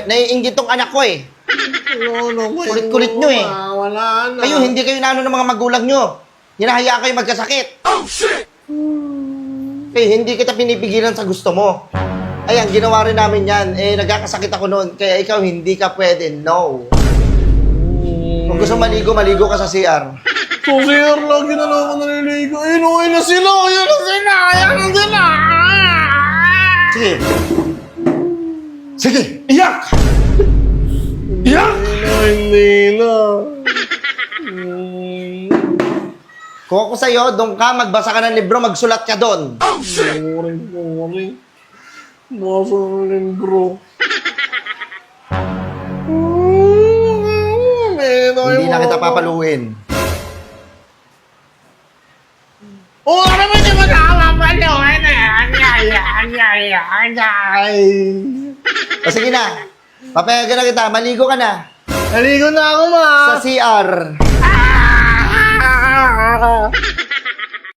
Naiinggit tong anak ko eh. Kulit-kulit nyo eh. Wala na. Kayo, hindi kayo naano ng mga magulang nyo. Hinahayaan kayo magkasakit. Oh, shit! Kayo, hindi kita pinipigilan sa gusto mo. Ayan, ginawa rin namin yan. Eh, nagkakasakit ako noon. Kaya ikaw, hindi ka pwede. No. Kung gusto maligo, maligo ka sa CR. So, sir, lagi na lang ako naliligo. Inuwi na sila! Ayan na sila! Ayan na sila! Sige. Sige, iyak! Iyak! Hindi na. Kung ako sa'yo, doon ka, magbasa ka ng libro, magsulat ka doon. Oh, shit! Sorry. Basa ng libro. Hindi na kita papaluin. Oo, naman di ba nakakapaluin O sige na. Papayagan na kita. Maligo ka na. Naligo na ako, ma! Sa CR.